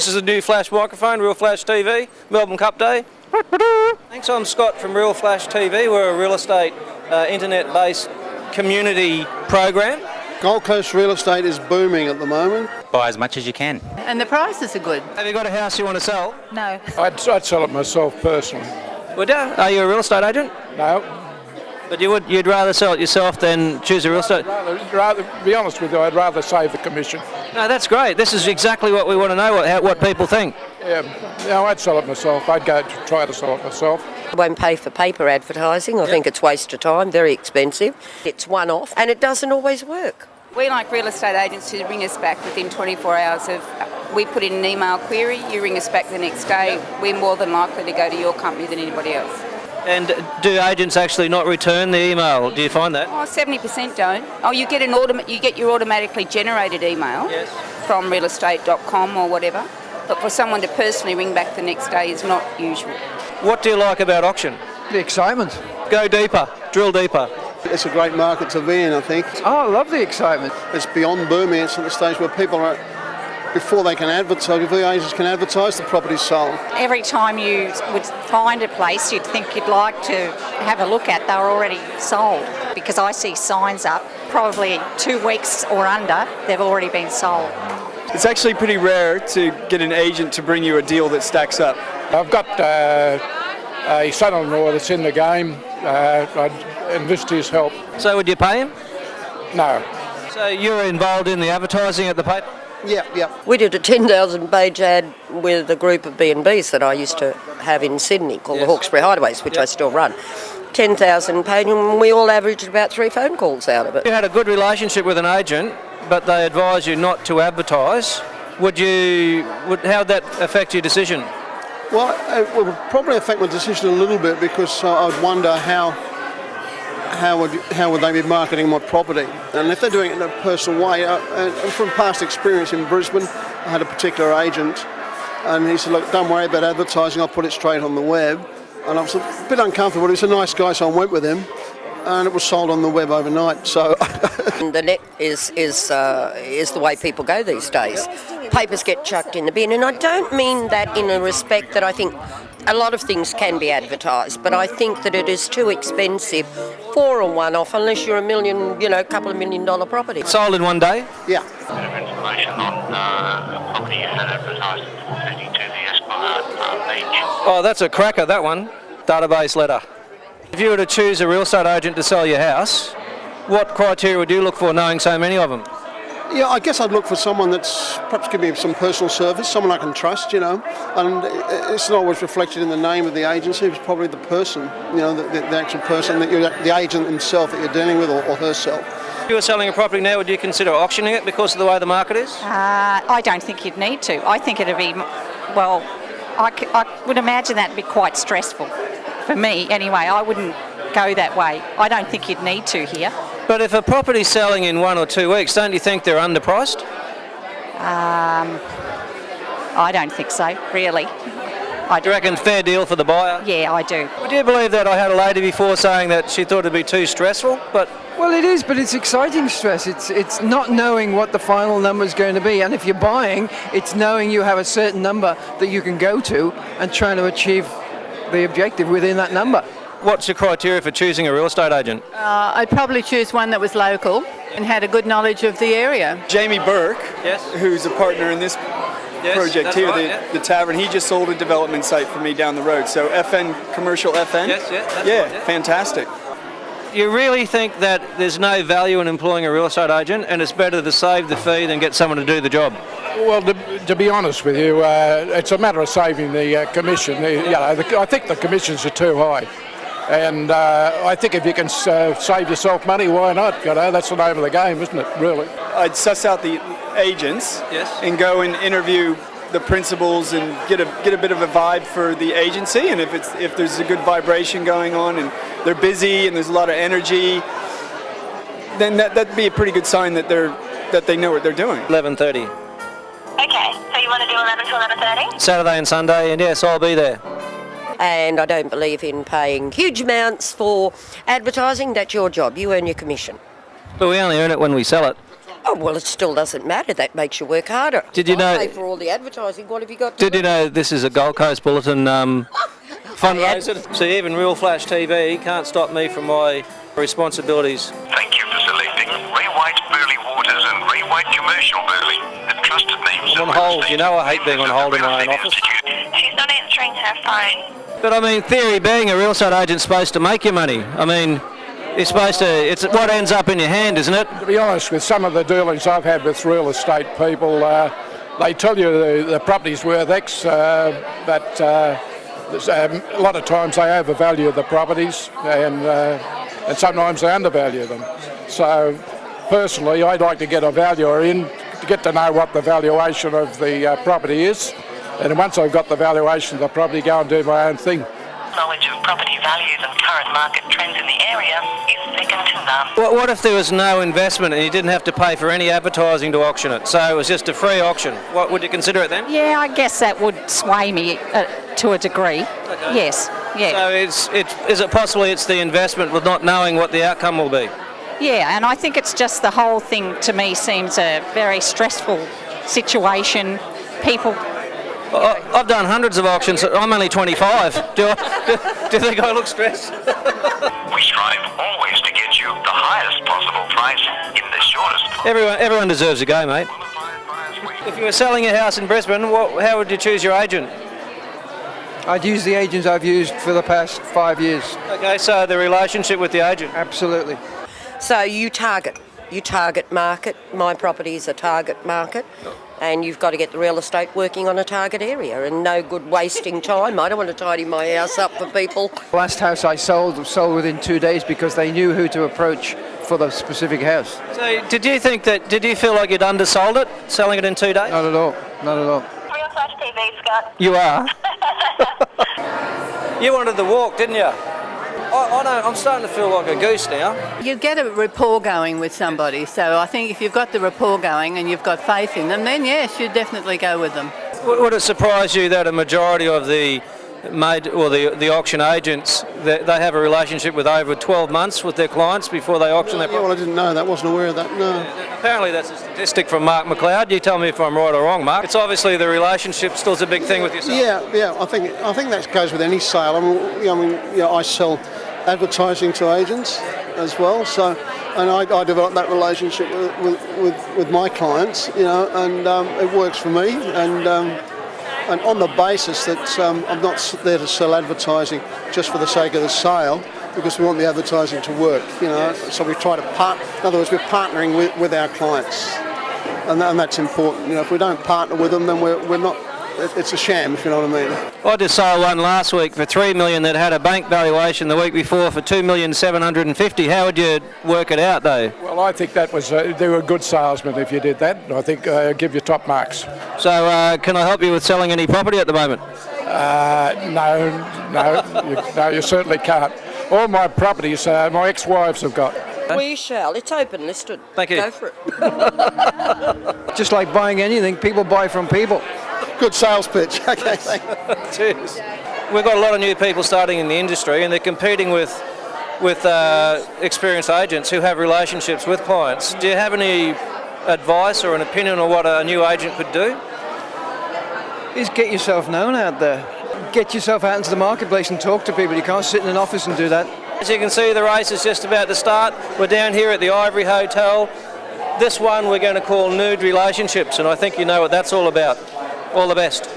This is a new flash microphone, RealFlashTV, Melbourne Cup Day. Thanks, I'm Scott from RealFlashTV. We're a real estate internet-based community program. Gold Coast real estate is booming at the moment. Buy as much as you can. And the prices are good. Have you got a house you want to sell? No. I'd sell it myself personally. Would you? Are you a real estate agent? No. But you'd rather sell it yourself than choose a real estate? Rather, be honest with you, I'd rather save the commission. No, that's great. This is exactly what we want to know, what people think. Yeah, no, I'd sell it myself. I'd go to try to sell it myself. I won't pay for paper advertising. I think it's a waste of time, very expensive. It's one-off and it doesn't always work. We like real estate agents to ring us back within 24 hours of, we put in an email query, you ring us back the next day, we're more than likely to go to your company than anybody else. And do agents actually not return the email? Do you find that? Oh, 70% don't. Oh, you get your automatically generated email from realestate.com or whatever, but for someone to personally ring back the next day is not usual. What do you like about auction? The excitement. Go deeper, drill deeper. It's a great market to be in, I think. Oh, I love the excitement. It's beyond booming. It's at the stage where people are, before they can advertise, before the agents can advertise, the property's sold. Every time you would find a place you'd think you'd like to have a look at, they were already sold. Because I see signs up, probably 2 weeks or under, they've already been sold. It's actually pretty rare to get an agent to bring you a deal that stacks up. I've got a son-in-law that's in the game. I'd enlist his help. So would you pay him? No. So you're involved in the advertising at the paper? Yeah. We did a 10,000 page ad with a group of B&Bs that I used to have in Sydney called the Hawkesbury Hideaways, which I still run. 10,000 page, and we all averaged about 3 phone calls out of it. You had a good relationship with an agent, but they advised you not to advertise. How'd that affect your decision? Well, it would probably affect my decision a little bit because I'd wonder how would they be marketing my property, and if they're doing it in a personal way. And from past experience in Brisbane, I had a particular agent, and he said, "Look, don't worry about advertising. I'll put it straight on the web." And I was a bit uncomfortable. He was a nice guy, so I went with him, and it was sold on the web overnight. So The net is the way people go these days. Papers get chucked in the bin, and I don't mean that in a respect that I think a lot of things can be advertised, but I think that it is too expensive for a one-off unless you're couple of $1 million property. Sold in one day? yeah. Bit of information on a property you had advertised at 32 the Esplanade Beach. Oh, that's a cracker, that one. Database letter. If you were to choose a real estate agent to sell your house, what criteria would you look for knowing so many of them? Yeah, I guess I'd look for someone that's perhaps give me some personal service, someone I can trust, and it's not always reflected in the name of the agency. It's probably the person, the actual person, the agent himself that you're dealing with or herself. If you were selling a property now, would you consider auctioning it because of the way the market is? I don't think you'd need to. I think it'd be, I would imagine that'd be quite stressful. For me, anyway, I wouldn't go that way. I don't think you'd need to here. But if a property's selling in 1 or 2 weeks, don't you think they're underpriced? I don't think so, really. Do you reckon fair deal for the buyer? Yeah, I do. Would you believe that I had a lady before saying that she thought it'd be too stressful? Well, it is, but it's exciting stress. It's not knowing what the final number is going to be, and if you're buying, it's knowing you have a certain number that you can go to and trying to achieve the objective within that number. What's your criteria for choosing a real estate agent? I'd probably choose one that was local and had a good knowledge of the area. Jamie Burke, who's a partner in this project here, right, the tavern, he just sold a development site for me down the road. So FN, commercial FN? That's fantastic. You really think that there's no value in employing a real estate agent and it's better to save the fee than get someone to do the job? Well, to be honest with you, it's a matter of saving the commission. I think the commissions are too high. And I think if you can save yourself money, why not? That's the name of the game, isn't it, really? I'd suss out the agents and go and interview the principals and get a bit of a vibe for the agency. And if there's a good vibration going on and they're busy and there's a lot of energy, then that'd be a pretty good sign that they know what they're doing. 11:30. Okay, so you want to do 11 to 11:30? Saturday and Sunday, and yes, I'll be there. And I don't believe in paying huge amounts for advertising. That's your job. You earn your commission. But we only earn it when we sell it. Oh, well, it still doesn't matter. That makes you work harder. Did you know? I pay for all the advertising. What have you got to Did you know this is a Gold Coast Bulletin fundraiser? See, even Real Flash TV can't stop me from my responsibilities. Thank you for selecting Ray White Burley Waters and Ray White Commercial Burley, the trusted names I'm on hold. You know I hate being on hold in my own office. She's not answering her phone. But I mean, theory being, a real estate agent's supposed to make you money. I mean, it's supposed to. It's what ends up in your hand, isn't it? To be honest, with some of the dealings I've had with real estate people, they tell you the property's worth X, but a lot of times they overvalue the properties, and sometimes they undervalue them. So personally, I'd like to get a valuer in to get to know what the valuation of the property is, and once I've got the valuation of the property, go and do my own thing. Knowledge of property values and current market trends in the area is second to none. What if there was no investment and you didn't have to pay for any advertising to auction it? So it was just a free auction. What would you consider it then? Yeah, I guess that would sway me to a degree. Okay. Yes, yeah. So is it possibly it's the investment with not knowing what the outcome will be? Yeah, and I think it's just the whole thing to me seems a very stressful situation. People... I've done hundreds of auctions. I'm only 25. Do you think I look stressed? We strive always to get you the highest possible price in the shortest. Everyone deserves a go, mate. If you were selling a house in Brisbane, how would you choose your agent? I'd use the agents I've used for the past 5 years. Okay, so the relationship with the agent. Absolutely. So you target market. My property is a target market. And you've got to get the real estate working on a target area, and no good wasting time. I don't want to tidy my house up for people. The last house I sold within 2 days because they knew who to approach for the specific house. So did you feel like you'd undersold it, selling it in 2 days? Not at all, not at all. RealFlashTV, Scott. You are? You wanted the walk, didn't you? I'm starting to feel like a goose now. You get a rapport going with somebody, so I think if you've got the rapport going and you've got faith in them, then yes, you'd definitely go with them. Would it surprise you that a majority of the auction agents, they have a relationship with over 12 months with their clients before they auction their property? Well, I didn't know that. Wasn't aware of that. No. Apparently that's a statistic from Mark McLeod. You tell me if I'm right or wrong, Mark. It's obviously the relationship still's a big thing with yourself. Yeah. I think that goes with any sale. I sell advertising to agents as well. So, and I developed that relationship with my clients. And it works for me. And on the basis that I'm not there to sell advertising just for the sake of the sale, because we want the advertising to work, So we try to in other words, we're partnering with our clients, and that's important. If we don't partner with them, then we're not. It's a sham, if you know what I mean. I just sold one last week for $3 million that had a bank valuation the week before for $2,750,000. How would you work it out, though? Well, I think that was they were good salesmen if you did that. I think I'll give you top marks. So can I help you with selling any property at the moment? No, you certainly can't. All my properties, my ex-wives have got. We shall. It's open listed. Thank you. Go for it. Just like buying anything, people buy from people. Good sales pitch. Okay. Cheers. We've got a lot of new people starting in the industry, and they're competing with experienced agents who have relationships with clients. Do you have any advice or an opinion on what a new agent could do? Is get yourself known out there. Get yourself out into the marketplace and talk to people. You can't sit in an office and do that. As you can see, the race is just about to start. We're down here at the Ivory Hotel. This one we're going to call Nude Relationships, and I think you know what that's all about. All the best.